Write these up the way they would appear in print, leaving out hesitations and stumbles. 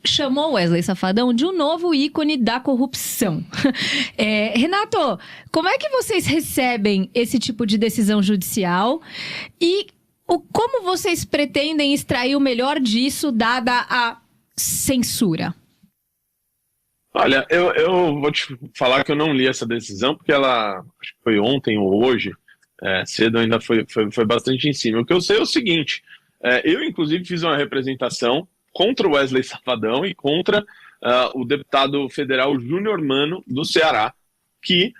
chamou Wesley Safadão de um novo ícone da corrupção. Renato, como é que vocês recebem esse tipo de decisão judicial e como vocês pretendem extrair o melhor disso, dada a censura? Olha, eu vou te falar que eu não li essa decisão, porque ela, acho que foi ontem ou hoje, cedo ainda foi bastante em cima. O que eu sei é o seguinte, eu inclusive fiz uma representação contra o Wesley Safadão e contra o deputado federal Júnior Mano, do Ceará, que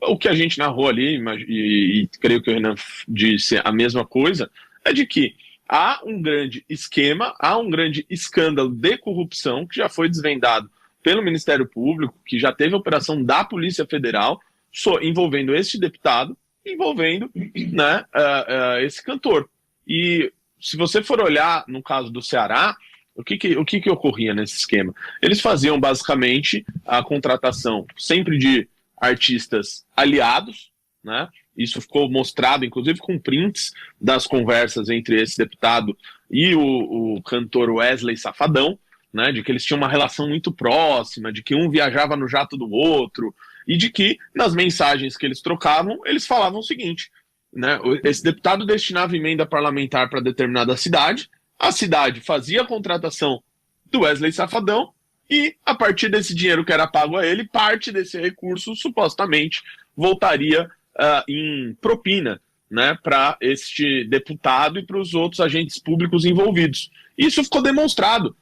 o que a gente narrou ali, e creio que o Renan disse a mesma coisa, é de que há um grande esquema, há um grande escândalo de corrupção que já foi desvendado pelo Ministério Público, que já teve operação da Polícia Federal envolvendo esse deputado, envolvendo, né, esse cantor. E se você for olhar no caso do Ceará, o que ocorria nesse esquema? Eles faziam basicamente a contratação sempre de artistas aliados, né? Isso ficou mostrado, inclusive, com prints das conversas entre esse deputado e o cantor Wesley Safadão, né? De que eles tinham uma relação muito próxima, de que um viajava no jato do outro, e de que, nas mensagens que eles trocavam, eles falavam o seguinte, né? Esse deputado destinava emenda parlamentar para determinada cidade, a cidade fazia a contratação do Wesley Safadão, e, a partir desse dinheiro que era pago a ele, parte desse recurso, supostamente, voltaria em propina, né, para este deputado e para os outros agentes públicos envolvidos. Isso ficou demonstrado.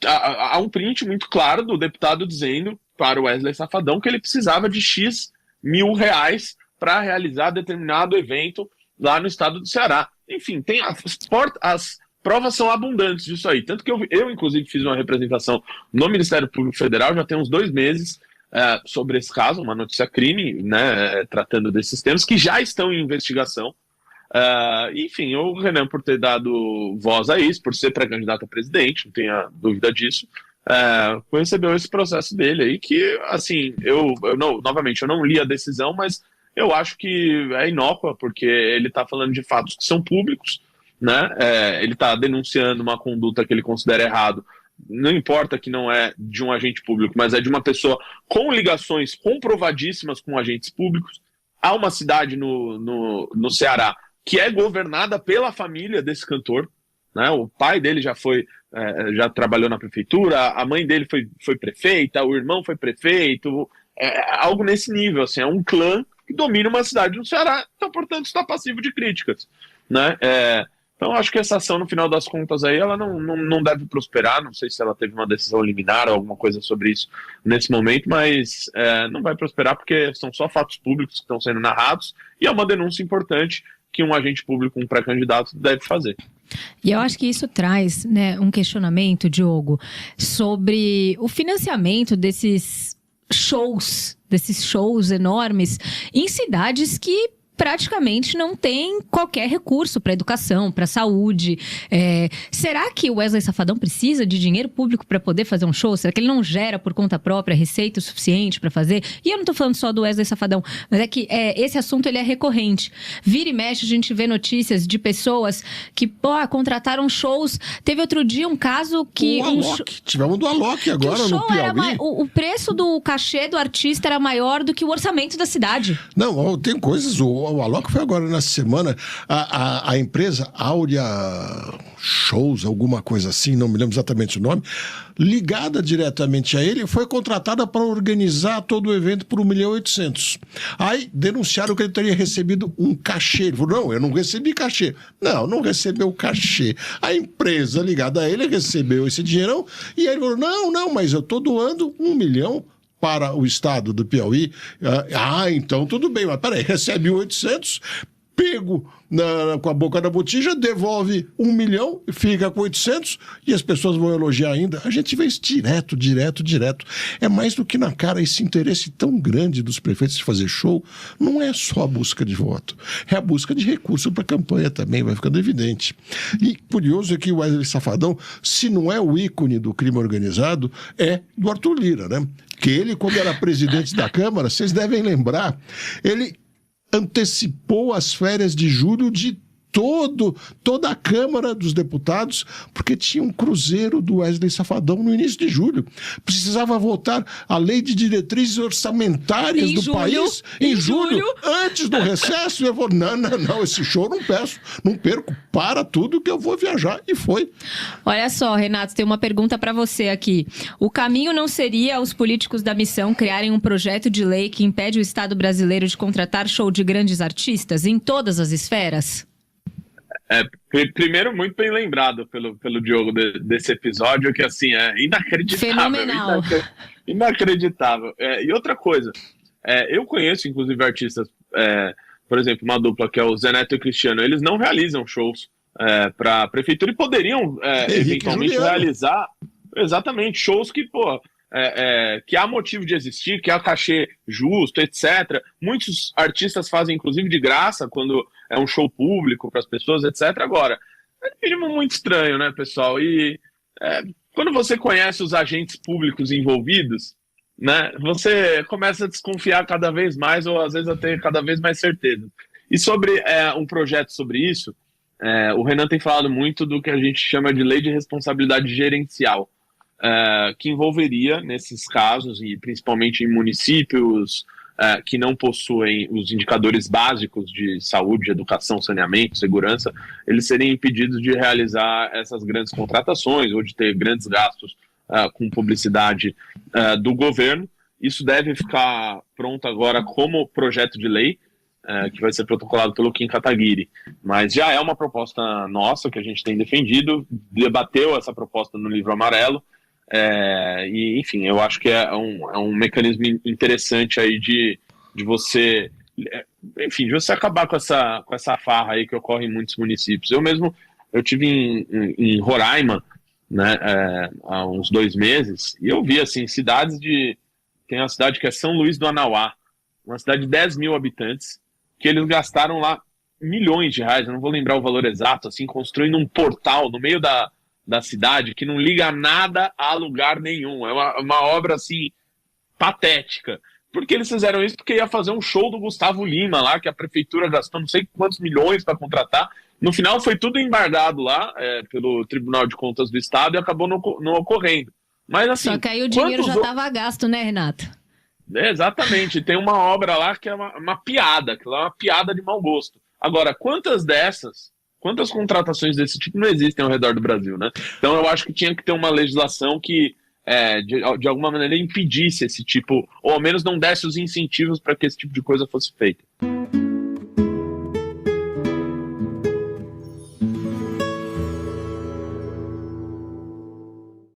Há um print muito claro do deputado dizendo para o Wesley Safadão que ele precisava de X mil reais para realizar determinado evento lá no estado do Ceará. Enfim, tem as provas são abundantes disso aí. Tanto que eu, inclusive, fiz uma representação no Ministério Público Federal já tem uns 2 meses, sobre esse caso, uma notícia crime, né, tratando desses temas, que já estão em investigação. Enfim, o Renan, por ter dado voz a isso, por ser pré-candidato a presidente, não tenha dúvida disso, recebeu esse processo dele aí, que, assim, novamente, eu não li a decisão, mas eu acho que é inócua, porque ele está falando de fatos que são públicos, né? Ele está denunciando uma conduta que ele considera errado, não importa que não é de um agente público, mas é de uma pessoa com ligações comprovadíssimas com agentes públicos. Há uma cidade no Ceará que é governada pela família desse cantor, né? O pai dele já trabalhou na prefeitura, a mãe dele foi prefeita, o irmão foi prefeito, algo nesse nível, assim, é um clã que domina uma cidade no Ceará, então, portanto, está passivo de críticas, né? Então, acho que essa ação, no final das contas, aí, ela não deve prosperar. Não sei se ela teve uma decisão liminar ou alguma coisa sobre isso nesse momento, mas não vai prosperar porque são só fatos públicos que estão sendo narrados e é uma denúncia importante que um agente público, um pré-candidato, deve fazer. E eu acho que isso traz, né, um questionamento, Diogo, sobre o financiamento desses shows enormes em cidades que praticamente não tem qualquer recurso para educação, para saúde. Será que o Wesley Safadão precisa de dinheiro público para poder fazer um show? Será que ele não gera por conta própria receita o suficiente para fazer? E eu não estou falando só do Wesley Safadão, mas é que esse assunto ele é recorrente. Vira e mexe, a gente vê notícias de pessoas que contrataram shows. Teve outro dia um caso que... Tivemos do Alok agora no Piauí. O preço do cachê do artista era maior do que o orçamento da cidade. Não, tem coisas... O Alok foi agora nessa semana, a empresa Áurea Shows, alguma coisa assim, não me lembro exatamente o nome, ligada diretamente a ele, foi contratada para organizar todo o evento por 1.800.000. Aí denunciaram que ele teria recebido um cachê. Ele falou, não, eu não recebi cachê. Não recebeu cachê. A empresa ligada a ele recebeu esse dinheirão e aí ele falou, não, mas eu estou doando 1 milhão para o estado do Piauí. Então tudo bem, mas peraí, recebe 800, pego com a boca da botija, devolve 1 milhão, fica com 800 e as pessoas vão elogiar ainda. A gente vê isso direto. É mais do que na cara esse interesse tão grande dos prefeitos de fazer show. Não é só a busca de voto, é a busca de recurso para a campanha também, vai ficando evidente. E curioso é que o Wesley Safadão, se não é o ícone do crime organizado, é do Arthur Lira, né? Que ele, quando era presidente da Câmara, vocês devem lembrar, ele antecipou as férias de julho de toda a Câmara dos Deputados, porque tinha um cruzeiro do Wesley Safadão no início de julho. Precisava votar a lei de diretrizes orçamentárias do país em julho, antes do recesso. E eu vou, não, esse show não perco, para tudo que eu vou viajar. E foi. Olha só, Renato, tem uma pergunta para você aqui. O caminho não seria os políticos da missão criarem um projeto de lei que impede o Estado brasileiro de contratar show de grandes artistas em todas as esferas? Primeiro, muito bem lembrado pelo Diogo desse episódio, que assim, é inacreditável. Fenomenal. Inacreditável. E outra coisa, eu conheço, inclusive, artistas, por exemplo, uma dupla que é o Zé Neto e o Cristiano, eles não realizam shows para a prefeitura e poderiam eventualmente realizar exatamente shows que, que há motivo de existir, que há cachê justo, etc. Muitos artistas fazem, inclusive, de graça, quando é um show público para as pessoas, etc. Agora, é mínimo muito estranho, né, pessoal? E quando você conhece os agentes públicos envolvidos, né, você começa a desconfiar cada vez mais, ou às vezes a ter cada vez mais certeza. E sobre um projeto sobre isso, o Renan tem falado muito do que a gente chama de lei de responsabilidade gerencial, que envolveria, nesses casos, e principalmente em municípios que não possuem os indicadores básicos de saúde, educação, saneamento, segurança, eles seriam impedidos de realizar essas grandes contratações ou de ter grandes gastos com publicidade do governo. Isso deve ficar pronto agora como projeto de lei, que vai ser protocolado pelo Kim Kataguiri. Mas já é uma proposta nossa que a gente tem defendido, debateu essa proposta no Livro Amarelo, e, enfim, eu acho que é um mecanismo interessante aí de você, enfim, de você acabar com essa farra aí que ocorre em muitos municípios. Eu tive em Roraima, né, há uns 2 meses, e eu vi, assim, tem uma cidade que é São Luís do Anauá, uma cidade de 10 mil habitantes, que eles gastaram lá milhões de reais, eu não vou lembrar o valor exato, assim, construindo um portal no meio da cidade que não liga nada a lugar nenhum. É uma obra, assim, patética. Por que eles fizeram isso? Porque ia fazer um show do Gustavo Lima lá, que a prefeitura gastou não sei quantos milhões para contratar. No final foi tudo embargado lá pelo Tribunal de Contas do Estado e acabou não ocorrendo. Mas, assim, só que aí o dinheiro já estava gasto, né, Renato? Exatamente. Tem uma obra lá que é uma piada, que é uma piada de mau gosto. Agora, quantas contratações desse tipo não existem ao redor do Brasil, né? Então eu acho que tinha que ter uma legislação que, de alguma maneira, impedisse esse tipo, ou ao menos não desse os incentivos para que esse tipo de coisa fosse feita.